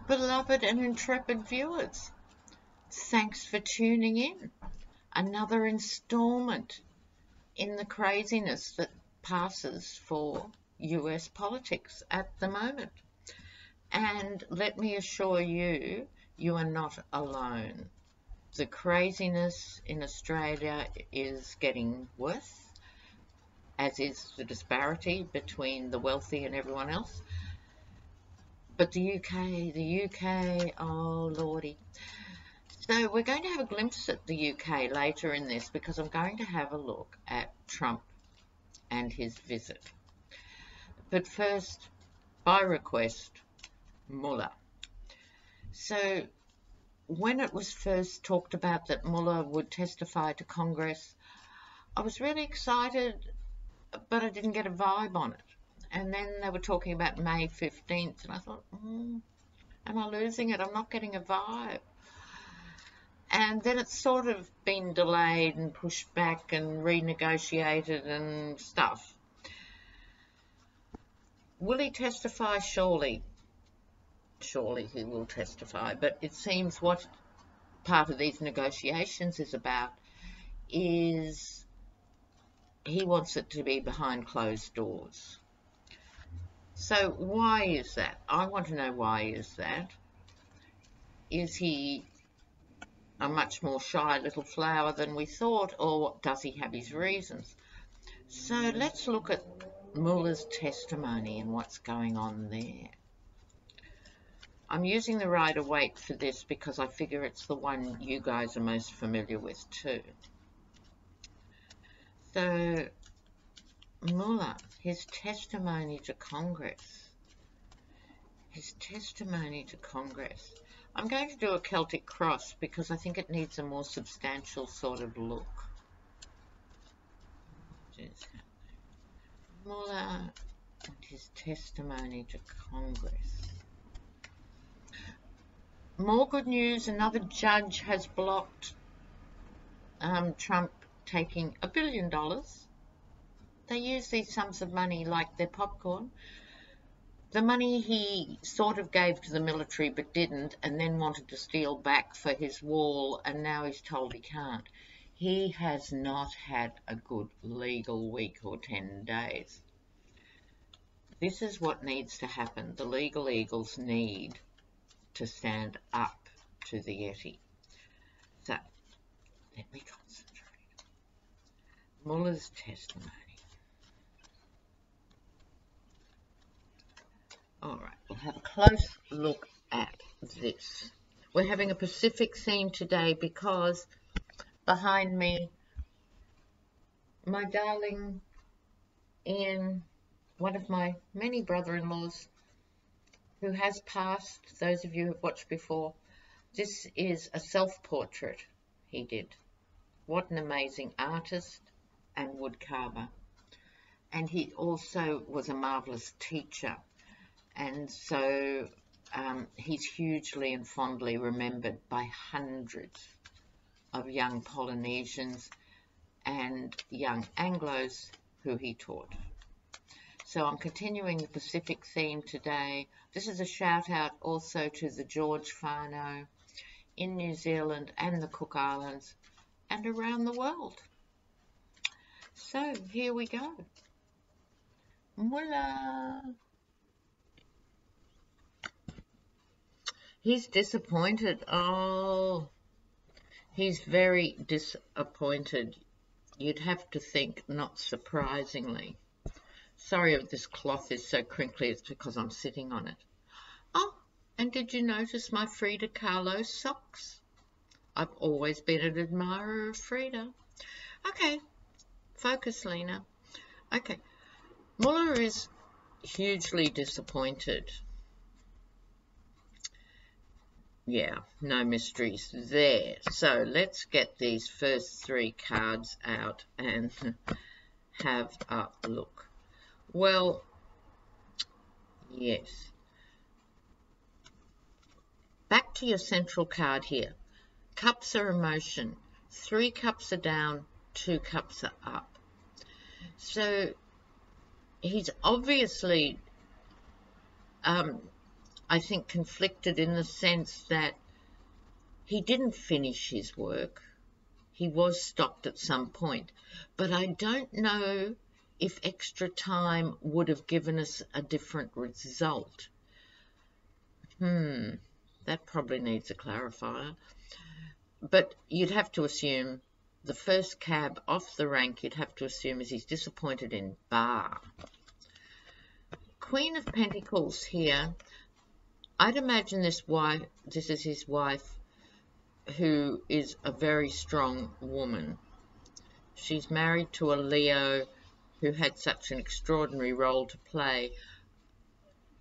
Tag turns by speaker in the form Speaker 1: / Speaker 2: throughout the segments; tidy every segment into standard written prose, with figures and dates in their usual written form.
Speaker 1: Beloved and intrepid viewers, thanks for tuning in. Another installment in the craziness that passes for US politics at the moment. And let me assure you, you are not alone. The craziness in Australia is getting worse, as is the disparity between the wealthy and everyone else. But the UK, oh lordy. So we're going to have a glimpse at the UK later in this because I'm going to have a look at Trump and his visit. But first, by request, Mueller. So when it was first talked about that Mueller would testify to Congress, I was really excited, but I didn't get a vibe on it. And then they were talking about May 15th, and I thought, am I losing it? I'm not getting a vibe. And then it's sort of been delayed and pushed back and renegotiated and stuff. Will he testify? Surely. Surely he will testify. But it seems what part of these negotiations is about is he wants it to be behind closed doors. So why is that? I want to know why is that. Is he a much more shy little flower than we thought, or does he have his reasons? So let's look at Mueller's testimony and what's going on there. I'm using the rider weight for this because I figure it's the one you guys are most familiar with too. So Mueller, his testimony to Congress. His testimony to Congress. I'm going to do a Celtic cross because I think it needs a more substantial sort of look. Mueller and his testimony to Congress. More good news, another judge has blocked Trump taking $1 billion. They use these sums of money like they're popcorn. The money he sort of gave to the military but didn't, and then wanted to steal back for his wall, and now he's told he can't. He has not had a good legal week or 10 days. This is what needs to happen. The legal eagles need to stand up to the Yeti. So, let me concentrate. Mueller's testimony. All right, we'll have a close look at this. We're having a Pacific theme today because behind me, my darling Ian, one of my many brother-in-laws who has passed, those of you who have watched before, this is a self-portrait he did. What an amazing artist and woodcarver. And he also was a marvellous teacher. And so he's hugely and fondly remembered by hundreds of young Polynesians and young Anglos who he taught. So I'm continuing the Pacific theme today. This is a shout out also to the George whānau in New Zealand and the Cook Islands and around the world. So here we go. Mueller. He's disappointed. Oh, he's very disappointed. You'd have to think, not surprisingly. Sorry if this cloth is so crinkly, it's because I'm sitting on it. Oh, and did you notice my Frida Kahlo socks? I've always been an admirer of Frida. Okay, focus, Lena. Okay, Mueller is hugely disappointed. Yeah, no mysteries there. So let's get these first three cards out and have a look. Well, yes. Back to your central card here. Cups are emotion. 3 cups are down, 2 cups are up. So he's obviously I think, conflicted in the sense that he didn't finish his work. He was stopped at some point. But I don't know if extra time would have given us a different result. That probably needs a clarifier. But you'd have to assume the first cab off the rank, you'd have to assume, is he's disappointed in Bar. Queen of Pentacles here, I'd imagine this is his wife, who is a very strong woman. She's married to a Leo who had such an extraordinary role to play.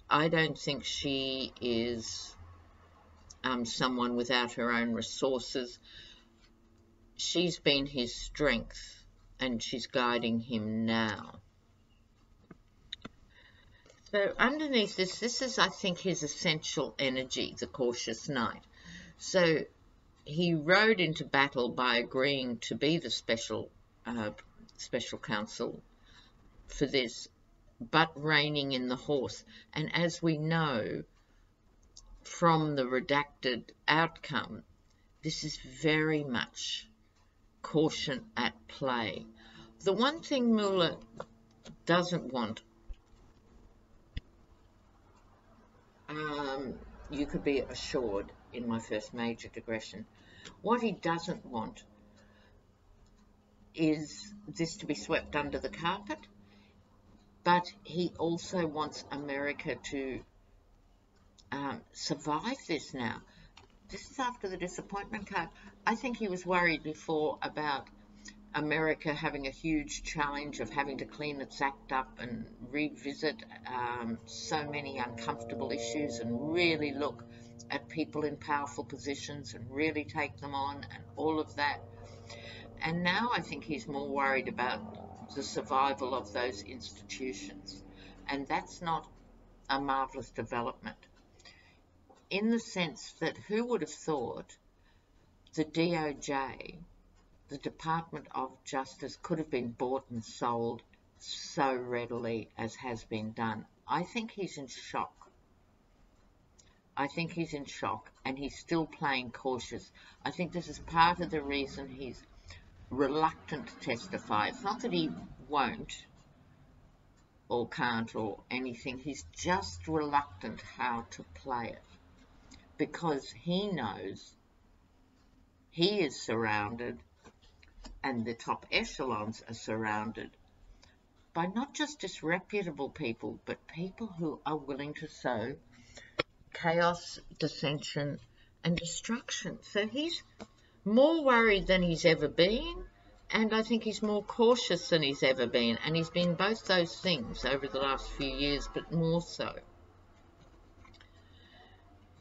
Speaker 1: I don't think she is someone without her own resources. She's been his strength, and she's guiding him now. So underneath this is, I think, his essential energy, the cautious knight. So he rode into battle by agreeing to be the special counsel for this, but reining in the horse. And as we know from the redacted outcome, this is very much caution at play. The one thing Mueller doesn't want, you could be assured in my first major digression, what he doesn't want is this to be swept under the carpet, but he also wants America to survive this now. This is after the disappointment card. I think he was worried before about America having a huge challenge of having to clean its act up and revisit so many uncomfortable issues and really look at people in powerful positions and really take them on and all of that. And now I think he's more worried about the survival of those institutions. And that's not a marvellous development, in the sense that who would have thought the DOJ, the Department of Justice, could have been bought and sold so readily as has been done. I think he's in shock. I think he's in shock, and he's still playing cautious. I think this is part of the reason he's reluctant to testify. It's not that he won't or can't or anything. He's just reluctant how to play it, because he knows he is surrounded, and the top echelons are surrounded by not just disreputable people, but people who are willing to sow chaos, dissension, and destruction. So he's more worried than he's ever been, and I think he's more cautious than he's ever been, and he's been both those things over the last few years, but more so.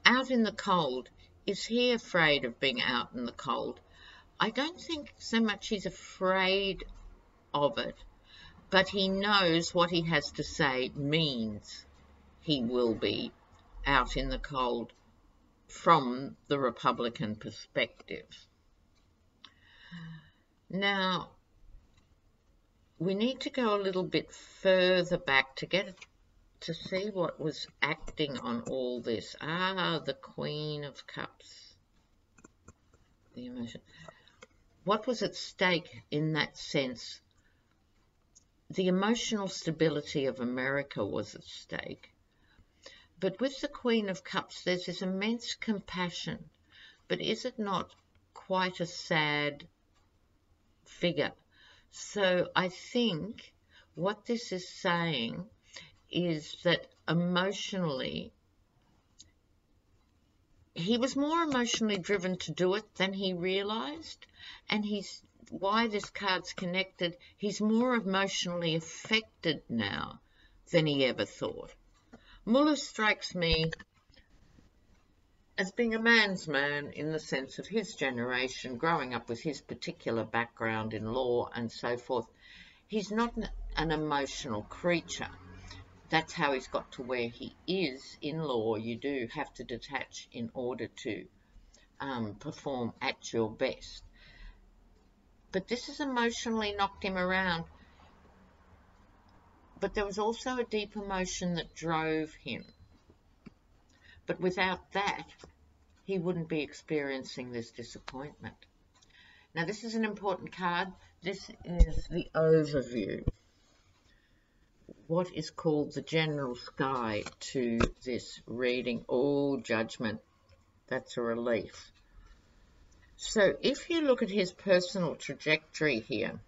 Speaker 1: Out in the cold, is he afraid of being out in the cold? I don't think so much he's afraid of it, but he knows what he has to say means he will be out in the cold from the Republican perspective. Now, we need to go a little bit further back to see what was acting on all this. The Queen of Cups. The emotion. What was at stake in that sense? The emotional stability of America was at stake. But with the Queen of Cups, there's this immense compassion. But is it not quite a sad figure? So I think what this is saying is that emotionally, he was more emotionally driven to do it than he realized, and why this card's connected, he's more emotionally affected now than he ever thought. Mueller strikes me as being a man's man in the sense of his generation, growing up with his particular background in law and so forth. He's not an emotional creature. That's how he's got to where he is in law. You do have to detach in order to perform at your best. But this has emotionally knocked him around. But there was also a deep emotion that drove him. But without that, he wouldn't be experiencing this disappointment. Now, this is an important card. This is the overview, what is called the general's guide to this reading. Oh, judgment. That's a relief. So if you look at his personal trajectory here,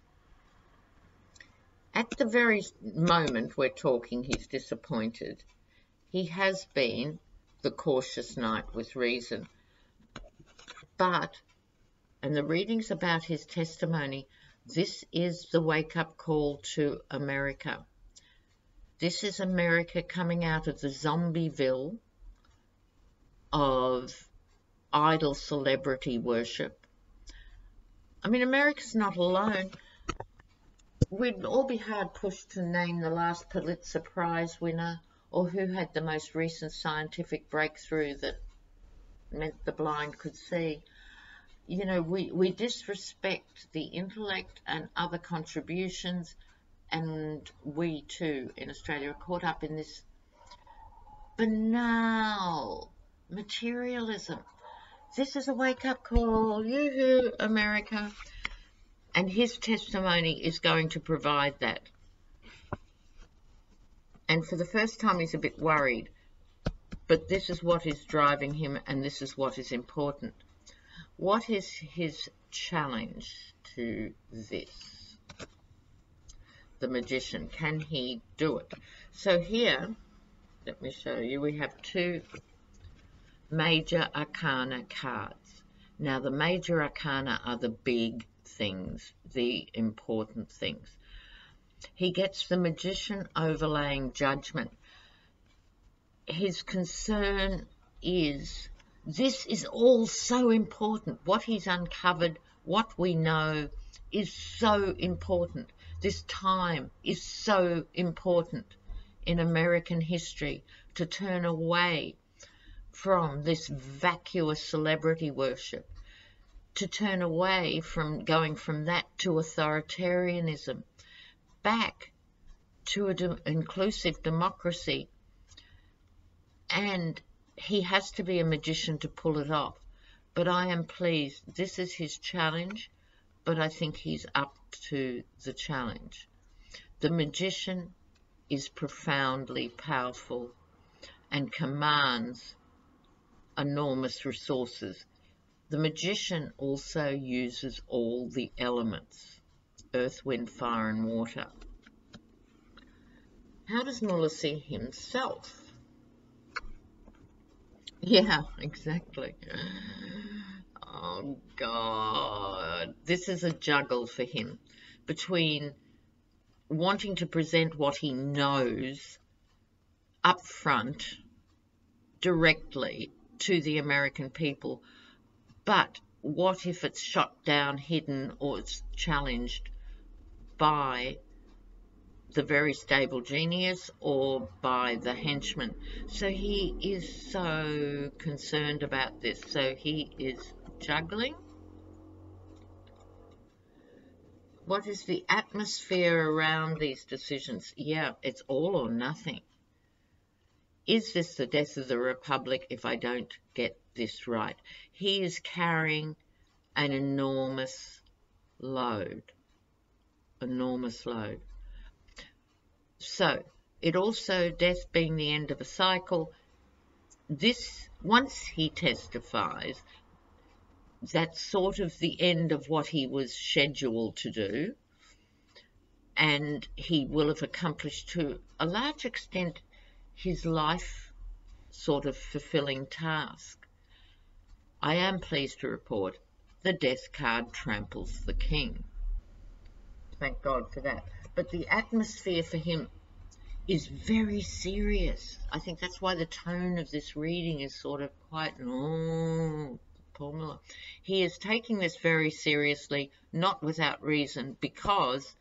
Speaker 1: at the very moment we're talking, he's disappointed. He has been the cautious knight with reason. But, and the reading's about his testimony, this is the wake-up call to America. This is America coming out of the zombieville of idol celebrity worship. I mean, America's not alone. We'd all be hard pushed to name the last Pulitzer Prize winner or who had the most recent scientific breakthrough that meant the blind could see. You know, we disrespect the intellect and other contributions, and we too in Australia are caught up in this banal materialism. This is a wake-up call, yoo-hoo, America. And his testimony is going to provide that. And for the first time, he's a bit worried. But this is what is driving him, and this is what is important. What is his challenge to this? The magician. Can he do it? So here, let me show you, we have two major arcana cards. Now, the major arcana are the big things, the important things. He gets the magician overlaying judgment. His concern is, this is all so important. What he's uncovered, what we know, is so important. This time is so important in American history, to turn away from this vacuous celebrity worship, to turn away from going from that to authoritarianism, back to an inclusive democracy. And he has to be a magician to pull it off. But I am pleased. This is his challenge, but I think he's up to the challenge. The magician is profoundly powerful and commands enormous resources. The magician also uses all the elements, earth, wind, fire, and water. How does Mueller see himself? Yeah, exactly. Oh, God. This is a juggle for him between wanting to present what he knows up front, directly to the American people, but what if it's shot down, hidden, or it's challenged by the very stable genius or by the henchman? So he is so concerned about this. So he is juggling. What is the atmosphere around these decisions? Yeah, it's all or nothing. Is this the death of the Republic if I don't get this right? He is carrying an enormous load. Enormous load. So, it also, death being the end of a cycle, this, once he testifies, that's sort of the end of what he was scheduled to do, and he will have accomplished to a large extent his life sort of fulfilling task. I am pleased to report the death card tramples the king. Thank God for that. But the atmosphere for him is very serious. I think that's why the tone of this reading is sort of quite, oh, Paul Mueller. He is taking this very seriously, not without reason, because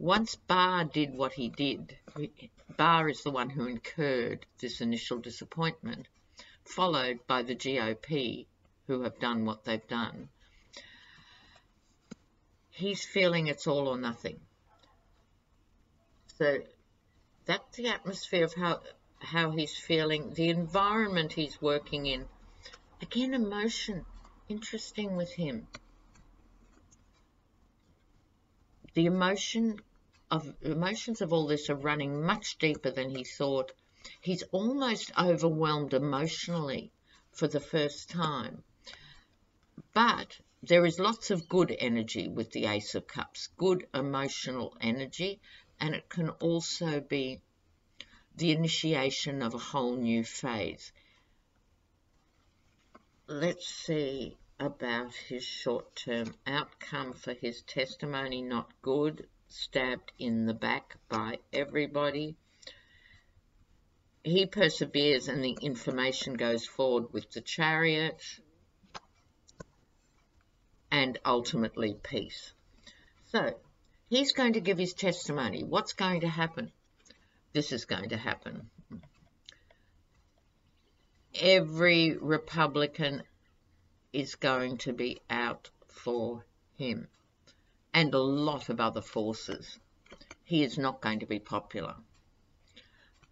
Speaker 1: once Barr did what he did, Barr is the one who incurred this initial disappointment, followed by the GOP, who have done what they've done. He's feeling it's all or nothing. So that's the atmosphere of how how he's feeling, the environment he's working in. Again, emotion. Interesting with him. The emotions of all this are running much deeper than he thought. He's almost overwhelmed emotionally for the first time. But there is lots of good energy with the Ace of Cups, good emotional energy, and it can also be the initiation of a whole new phase. Let's see about his short-term outcome for his testimony. Not good, stabbed in the back by everybody. He perseveres and the information goes forward with the Chariot, and ultimately peace. So he's going to give his testimony. What's going to happen? This is going to happen. Every Republican is going to be out for him, and a lot of other forces. He is not going to be popular.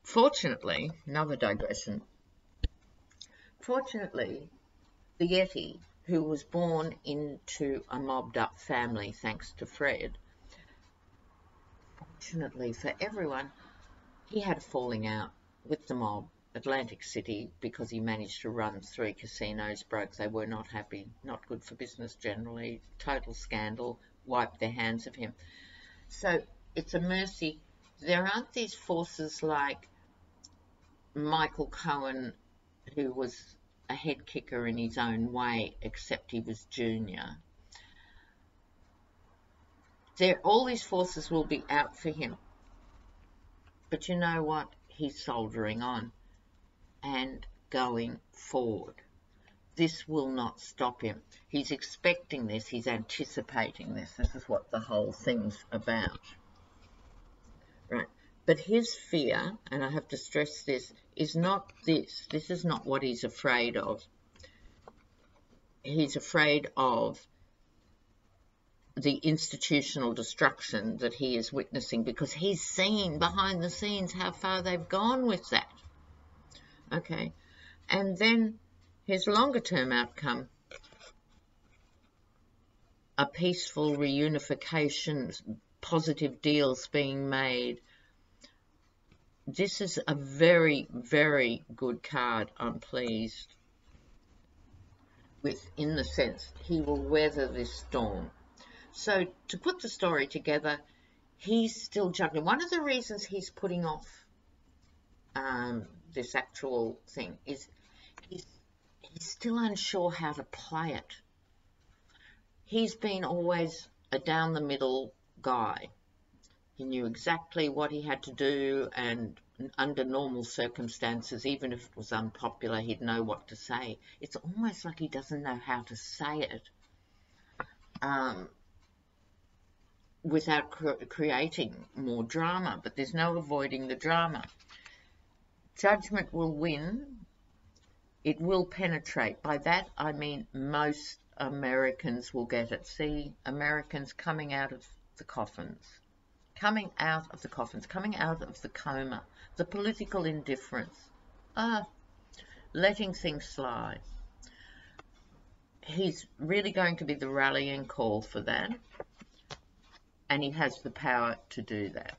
Speaker 1: Fortunately, another digression, fortunately, the Yeti, who was born into a mobbed-up family thanks to Fred, fortunately for everyone, he had a falling out with the mob, Atlantic City, because he managed to run 3 casinos, broke. They were not happy, not good for business generally, total scandal, wiped their hands of him. So it's a mercy. There aren't these forces like Michael Cohen, who was a head kicker in his own way, except he was junior. All these forces will be out for him. But you know what? He's soldiering on and going forward. This will not stop him. He's expecting this. He's anticipating this. This is what the whole thing's about. Right. But his fear, and I have to stress this, is not this. This is not what he's afraid of. He's afraid of the institutional destruction that he is witnessing, because he's seen behind the scenes how far they've gone with that. Okay. And then his longer term outcome, a peaceful reunification, positive deals being made. This is a very, very good card, I'm pleased with, in the sense he will weather this storm. So to put the story together, he's still juggling. One of the reasons he's putting off this actual thing is he's still unsure how to play it. He's been always a down-the-middle guy. He knew exactly what he had to do, and under normal circumstances, even if it was unpopular, he'd know what to say. It's almost like he doesn't know how to say it without creating more drama, but there's no avoiding the drama. Judgment will win. It will penetrate. By that, I mean most Americans will get it. See, Americans coming out of the coffins. Coming out of the coffins, coming out of the coma, the political indifference, letting things slide. He's really going to be the rallying call for that, and he has the power to do that.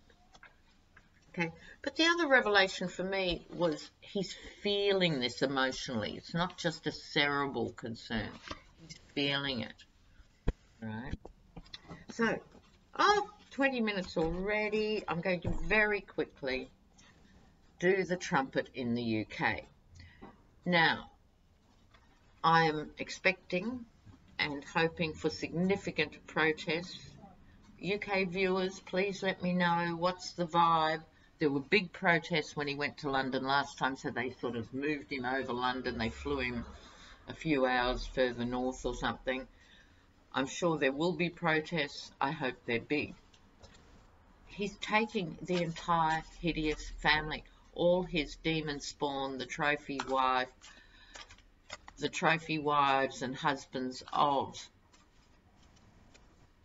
Speaker 1: Okay, but the other revelation for me was he's feeling this emotionally. It's not just a cerebral concern. He's feeling it, right? So, 20 minutes already. I'm going to very quickly do the trumpet in the UK. Now, I am expecting and hoping for significant protests. UK viewers, please let me know what's the vibe. There were big protests when he went to London last time, so they sort of moved him over London. They flew him a few hours further north or something. I'm sure there will be protests. I hope they're big. He's taking the entire hideous family, all his demon spawn, the trophy wives and husbands of,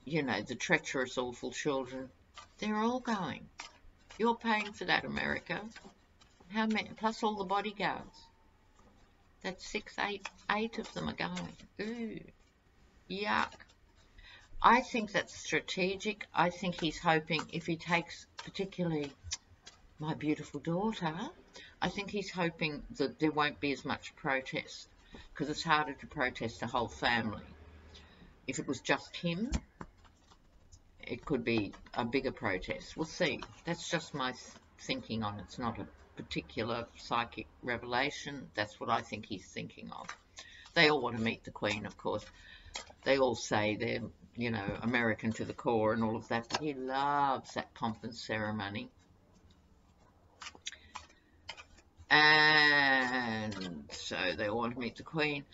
Speaker 1: you know, the treacherous, awful children. They're all going. You're paying for that, America. How many, plus all the bodyguards? That's 6, 8, 8 of them are going. Ooh, yuck. I think that's strategic. I think he's hoping if he takes particularly my beautiful daughter, I think he's hoping that there won't be as much protest, because it's harder to protest a whole family. If it was just him, it could be a bigger protest. We'll see. That's just my thinking on it. It's not a particular psychic revelation. That's what I think he's thinking of. They all want to meet the Queen, of course. They all say they're, you know, American to the core and all of that, but he loves that pomp and ceremony. And so they all want to meet the Queen.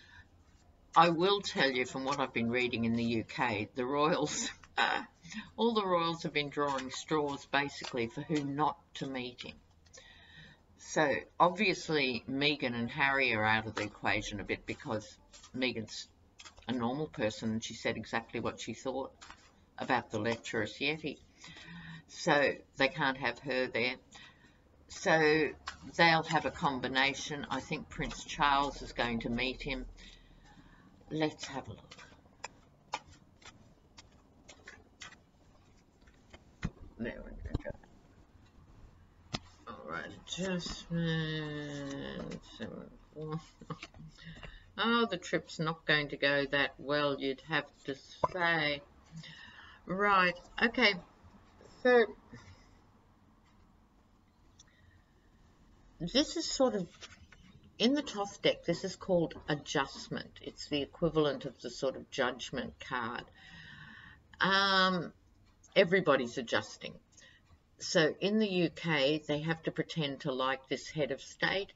Speaker 1: I will tell you, from what I've been reading in the UK, the royals, all the royals have been drawing straws basically for who not to meet him. So obviously Meghan and Harry are out of the equation a bit, because Meghan's a normal person and she said exactly what she thought about the lecherous Yeti. So they can't have her there. So they'll have a combination. I think Prince Charles is going to meet him. Let's have a look. There we go. Alright, adjustment. Oh, the trip's not going to go that well, you'd have to say. Right, okay. So this is sort of, in the Toth deck, this is called adjustment. It's the equivalent of the sort of judgment card. Everybody's adjusting. So in the UK, they have to pretend to like this head of state.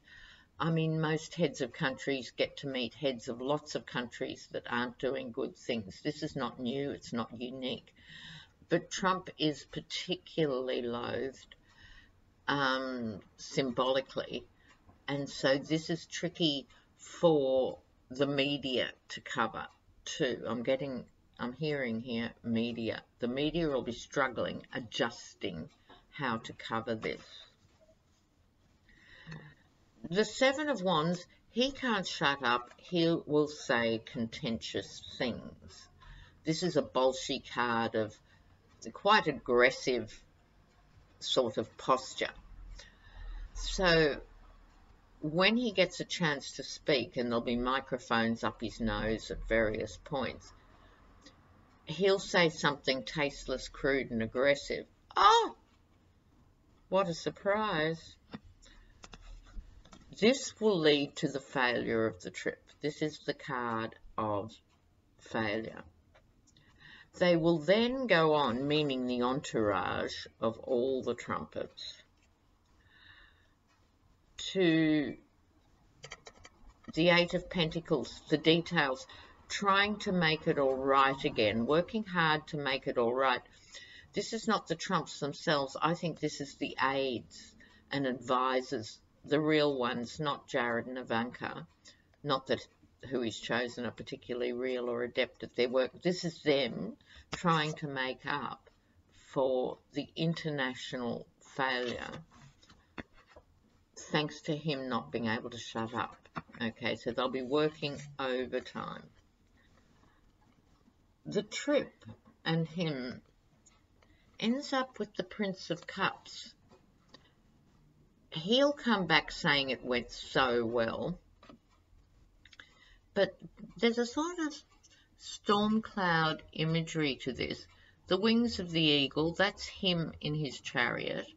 Speaker 1: I mean, most heads of countries get to meet heads of lots of countries that aren't doing good things. This is not new, it's not unique. But Trump is particularly loathed symbolically, and so this is tricky for the media to cover too. I'm hearing here media. The media will be struggling, adjusting how to cover this. The Seven of Wands, he can't shut up. He will say contentious things. This is a Bolshe card of quite aggressive sort of posture. So when he gets a chance to speak, and there'll be microphones up his nose at various points, he'll say something tasteless, crude and aggressive. Oh, what a surprise. This will lead to the failure of the trip. This is the card of failure. They will then go on, meaning the entourage of all the trumpets, to the Eight of Pentacles, the details, trying to make it all right again, working hard to make it all right. This is not the Trumps themselves. I think this is the aides and advisors, the real ones, not Jared and Ivanka. Not that who he's chosen are particularly real or adept at their work. This is them trying to make up for the international failure, thanks to him not being able to shut up. Okay, so they'll be working overtime. The trip and him ends up with the Prince of Cups. He'll come back saying it went so well, but there's a sort of storm cloud imagery to this. The wings of the eagle, that's him in his chariot.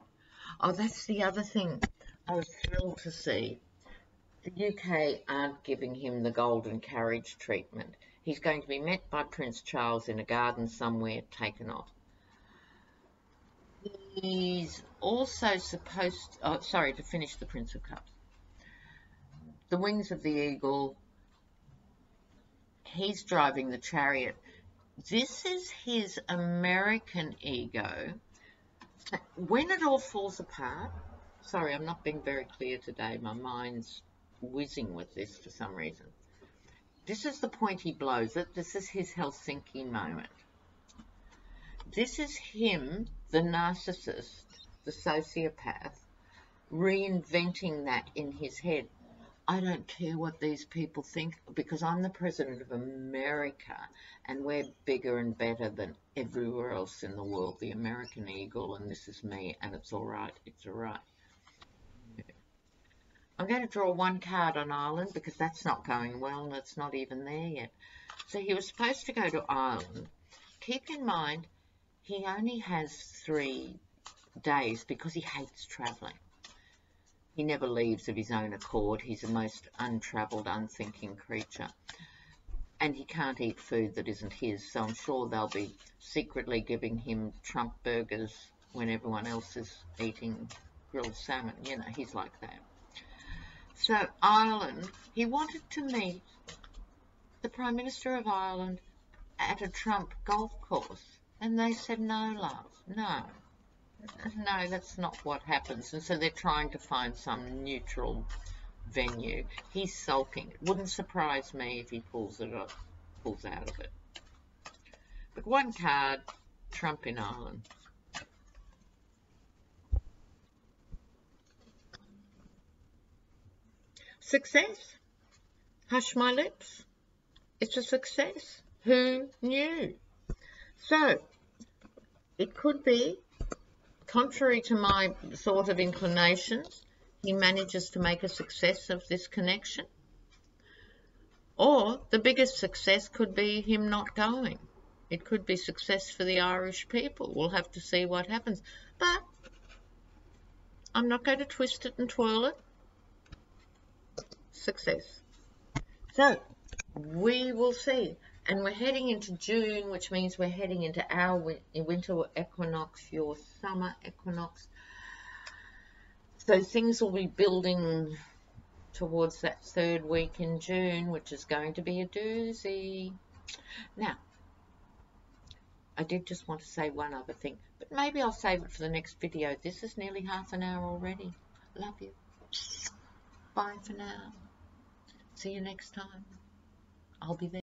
Speaker 1: Oh, that's the other thing I was thrilled to see. The UK aren't giving him the golden carriage treatment. He's going to be met by Prince Charles in a garden somewhere, taken off. He's also supposed to, to finish the Prince of Cups. The wings of the eagle, he's driving the chariot. This is his American ego. When it all falls apart, sorry, I'm not being very clear today. My mind's whizzing with this for some reason. This is the point he blows it. This is his Helsinki moment. This is him, the narcissist, the sociopath, reinventing that in his head. I don't care what these people think because I'm the president of America and we're bigger and better than everywhere else in the world, the American eagle, and this is me, and it's all right, it's all right. I'm going to draw one card on Ireland because that's not going well and it's not even there yet. So he was supposed to go to Ireland. Keep in mind, he only has 3 days because he hates travelling. He never leaves of his own accord. He's the most untravelled, unthinking creature. And he can't eat food that isn't his, so I'm sure they'll be secretly giving him Trump burgers when everyone else is eating grilled salmon. You know, he's like that. So Ireland, he wanted to meet the Prime Minister of Ireland at a Trump golf course. And they said, no, love, no. No, that's not what happens. And so they're trying to find some neutral venue. He's sulking. It wouldn't surprise me if he pulls out of it. But one card, Trump in Ireland. Success. Hush my lips. It's a success. Who knew? So, it could be, contrary to my sort of inclinations, he manages to make a success of this connection. Or the biggest success could be him not going. It could be success for the Irish people. We'll have to see what happens. But I'm not going to twist it and twirl it. Success. So we will see. And we're heading into June, which means we're heading into our winter equinox, your summer equinox. So things will be building towards that 3rd week in June, which is going to be a doozy. Now, I did just want to say one other thing, but maybe I'll save it for the next video. This is nearly half an hour already. Love you. Bye for now. See you next time. I'll be there.